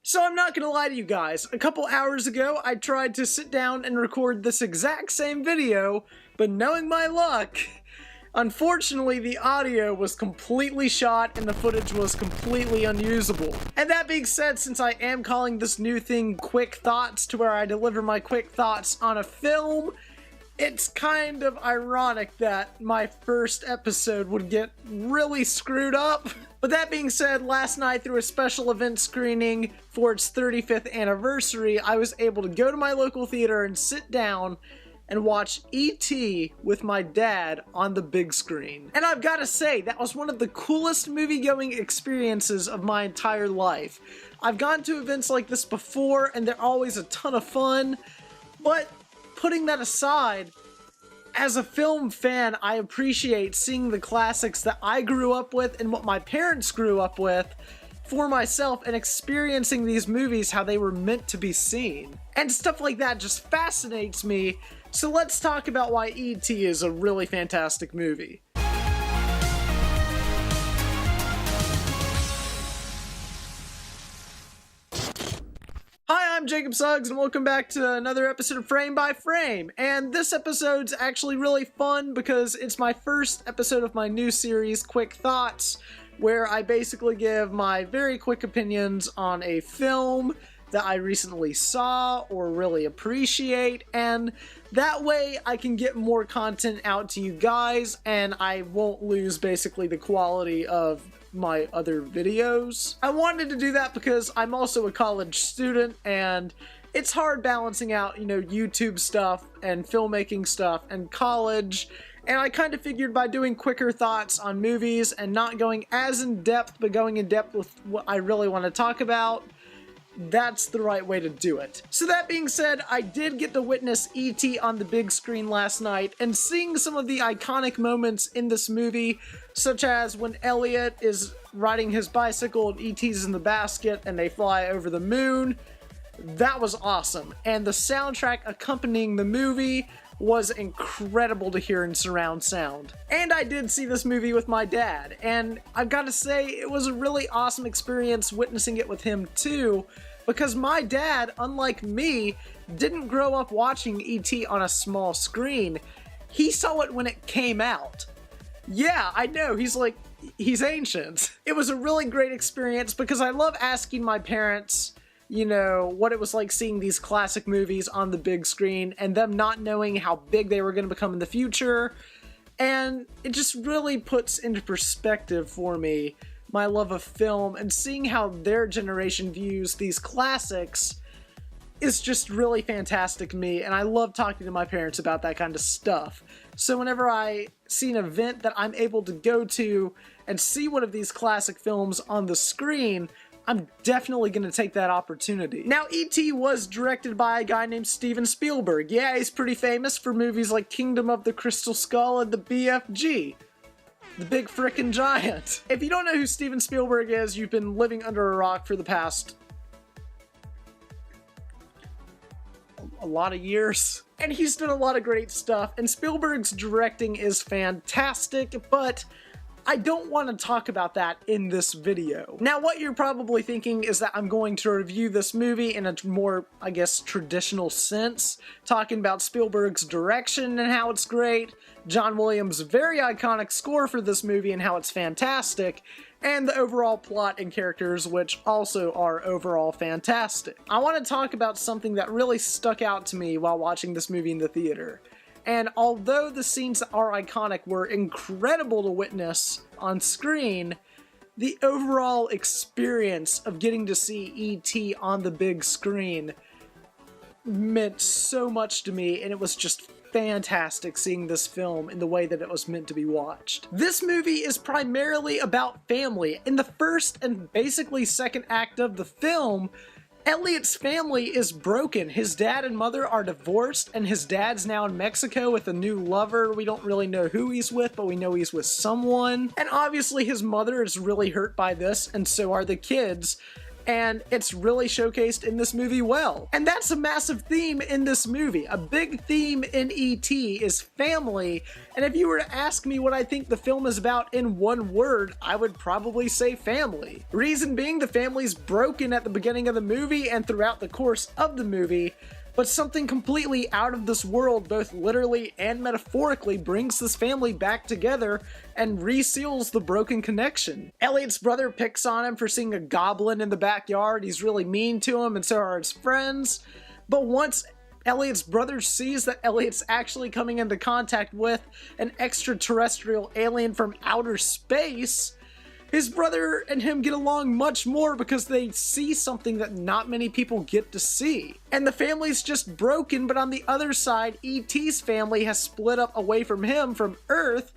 So I'm not gonna lie to you guys, a couple hours ago I tried to sit down and record this exact same video, but knowing my luck, unfortunately the audio was completely shot and the footage was completely unusable. And that being said, since I am calling this new thing Quick Thoughts, to where I deliver my quick thoughts on a film, it's kind of ironic that my first episode would get really screwed up. But that being said, last night through a special event screening for its 35th anniversary, I was able to go to my local theater and sit down and watch E.T. with my dad on the big screen. And I've gotta say, that was one of the coolest movie-going experiences of my entire life. I've gone to events like this before, and they're always a ton of fun, but putting that aside, as a film fan, I appreciate seeing the classics that I grew up with and what my parents grew up with for myself and experiencing these movies how they were meant to be seen. And stuff like that just fascinates me, so let's talk about why E.T. is a really fantastic movie. Hi, I'm Jacob Suggs, and welcome back to another episode of Frame by Frame. And this episode's actually really fun because it's my first episode of my new series, Quick Thoughts, where I basically give my very quick opinions on a film that I recently saw or really appreciate, and that way I can get more content out to you guys, and I won't lose basically the quality of my other videos. I wanted to do that because I'm also a college student, and it's hard balancing out, YouTube stuff and filmmaking stuff and college, and I kind of figured by doing quicker thoughts on movies and not going as in-depth, but going in-depth with what I really want to talk about, that's the right way to do it. So that being said, I did get to witness E.T. on the big screen last night, and seeing some of the iconic moments in this movie, such as when Elliot is riding his bicycle and E.T.'s in the basket and they fly over the moon, that was awesome. And the soundtrack accompanying the movie was incredible to hear in surround sound. And I did see this movie with my dad, and I've got to say, it was a really awesome experience witnessing it with him too, because my dad, unlike me, didn't grow up watching E.T. on a small screen. He saw it when it came out. Yeah, I know, he's ancient. It was a really great experience because I love asking my parents, what it was like seeing these classic movies on the big screen and them not knowing how big they were going to become in the future. And it just really puts into perspective for me my love of film, and seeing how their generation views these classics is just really fantastic to me, and I love talking to my parents about that kind of stuff. So whenever I see an event that I'm able to go to and see one of these classic films on the screen, I'm definitely going to take that opportunity. Now, E.T. was directed by a guy named Steven Spielberg. Yeah, he's pretty famous for movies like Kingdom of the Crystal Skull and the BFG. The Big Frickin' Giant. If you don't know who Steven Spielberg is, you've been living under a rock for the past a lot of years. And he's done a lot of great stuff, and Spielberg's directing is fantastic, but I don't want to talk about that in this video. Now, what you're probably thinking is that I'm going to review this movie in a more, I guess, traditional sense, talking about Spielberg's direction and how it's great, John Williams' very iconic score for this movie and how it's fantastic, and the overall plot and characters, which also are overall fantastic. I want to talk about something that really stuck out to me while watching this movie in the theater. And although the scenes that are iconic were incredible to witness on screen, the overall experience of getting to see E.T. on the big screen meant so much to me, and it was just fantastic seeing this film in the way that it was meant to be watched. This movie is primarily about family. In the first and basically second act of the film, Elliot's family is broken. His dad and mother are divorced, and his dad's now in Mexico with a new lover. We don't really know who he's with, but we know he's with someone. And obviously his mother is really hurt by this, and so are the kids. and it's really showcased in this movie well. And that's a massive theme in this movie. A big theme in E.T. is family, and if you were to ask me what I think the film is about in one word, I would probably say family. Reason being, the family's broken at the beginning of the movie and throughout the course of the movie, but something completely out of this world, both literally and metaphorically, brings this family back together and reseals the broken connection. Elliot's brother picks on him for seeing a goblin in the backyard. He's really mean to him, and so are his friends. But once Elliot's brother sees that Elliot's actually coming into contact with an extraterrestrial alien from outer space, his brother and him get along much more because they see something that not many people get to see. And the family's just broken, but on the other side, E.T.'s family has split up away from him, from Earth,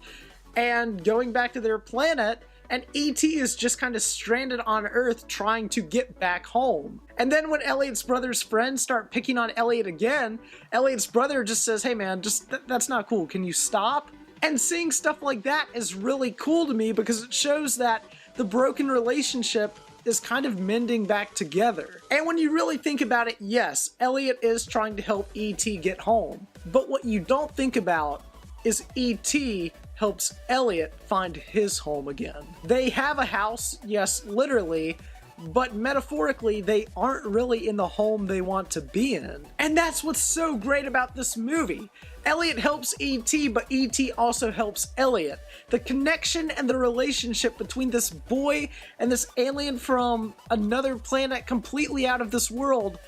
and going back to their planet, and E.T. is just kind of stranded on Earth trying to get back home. And then when Elliot's brother's friends start picking on Elliot again, Elliot's brother just says, "Hey man, that's not cool, can you stop?" And seeing stuff like that is really cool to me because it shows that the broken relationship is kind of mending back together. And when you really think about it, yes, Elliot is trying to help E.T. get home. But what you don't think about is E.T. helps Elliot find his home again. They have a house, yes, literally, but metaphorically, they aren't really in the home they want to be in. And that's what's so great about this movie. Elliot helps E.T., but E.T. also helps Elliot. The connection and the relationship between this boy and this alien from another planet completely out of this world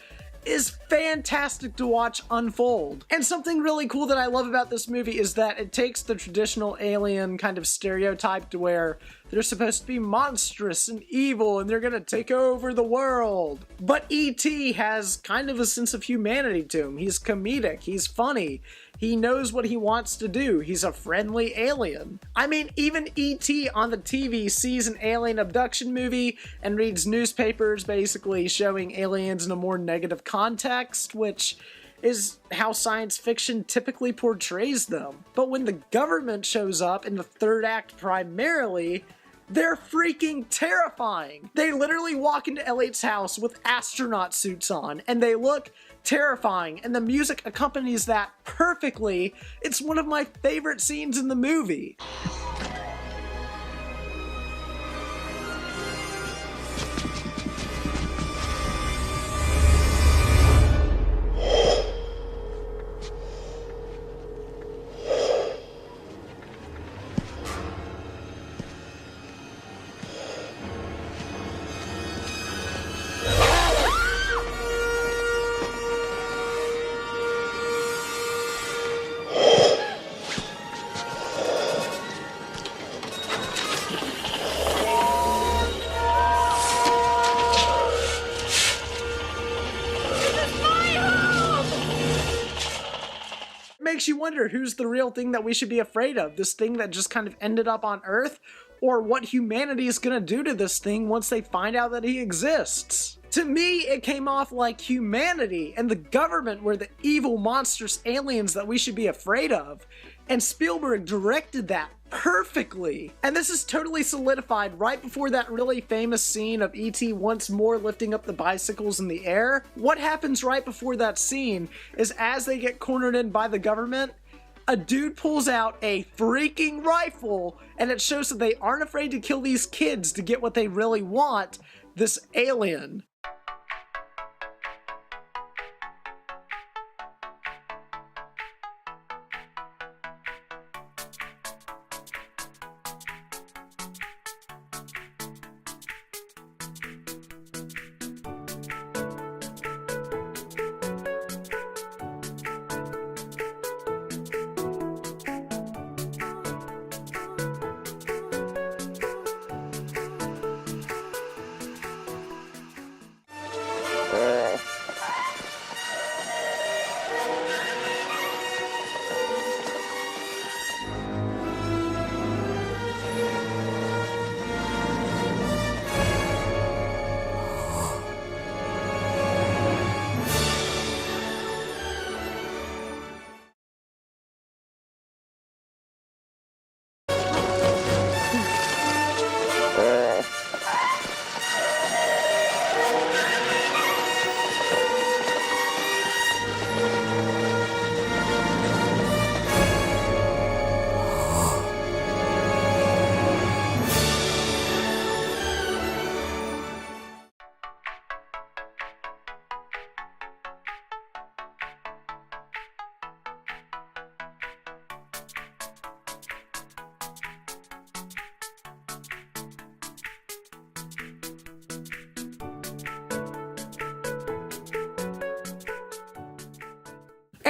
is fantastic to watch unfold. And something really cool that I love about this movie is that it takes the traditional alien kind of stereotype to where they're supposed to be monstrous and evil and they're gonna take over the world. But E.T. has kind of a sense of humanity to him. He's comedic, he's funny, he knows what he wants to do, he's a friendly alien. I mean, even E.T. on the TV sees an alien abduction movie and reads newspapers basically showing aliens in a more negative context, which is how science fiction typically portrays them. But when the government shows up in the third act primarily, they're freaking terrifying. They literally walk into Elliot's house with astronaut suits on, and they look terrifying, and the music accompanies that perfectly. It's one of my favorite scenes in the movie. Makes you wonder, who's the real thing that we should be afraid of? This thing that just kind of ended up on Earth? Or what humanity is gonna do to this thing once they find out that he exists? To me, it came off like humanity and the government were the evil, monstrous aliens that we should be afraid of. And Spielberg directed that perfectly. And this is totally solidified right before that really famous scene of E.T. once more lifting up the bicycles in the air. What happens right before that scene is, as they get cornered in by the government, a dude pulls out a freaking rifle, and it shows that they aren't afraid to kill these kids to get what they really want, this alien.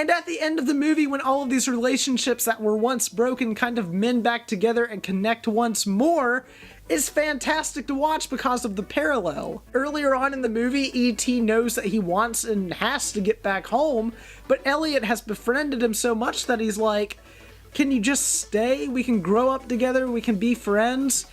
And at the end of the movie, when all of these relationships that were once broken kind of mend back together and connect once more, it's fantastic to watch because of the parallel. Earlier on in the movie, E.T. knows that he wants and has to get back home, but Elliot has befriended him so much that he's like, can you just stay? We can grow up together, we can be friends.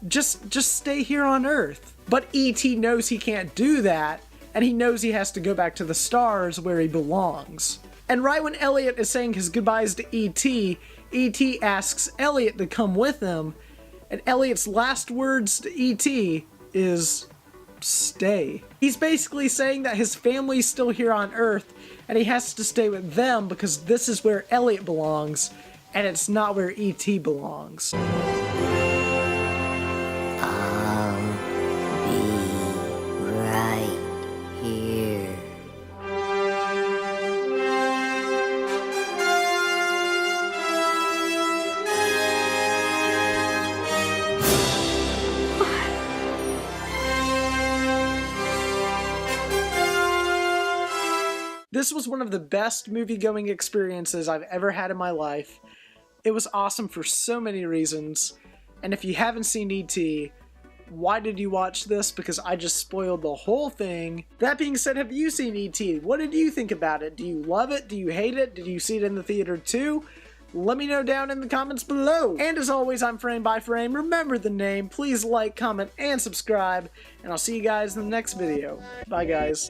Just stay here on Earth. But E.T. knows he can't do that, and he knows he has to go back to the stars where he belongs. And right when Elliot is saying his goodbyes to E.T., E.T. asks Elliot to come with him, and Elliot's last words to E.T. is, stay. He's basically saying that his family's still here on Earth, and he has to stay with them because this is where Elliot belongs, and it's not where E.T. belongs. I'll be right here. This was one of the best movie-going experiences I've ever had in my life. It was awesome for so many reasons, and if you haven't seen E.T., why did you watch this? Because I just spoiled the whole thing. That being said, have you seen E.T.? What did you think about it? Do you love it? Do you hate it? Did you see it in the theater too? Let me know down in the comments below. And as always, I'm Frame by Frame. Remember the name. Please like, comment, and subscribe. And I'll see you guys in the next video. Bye, guys.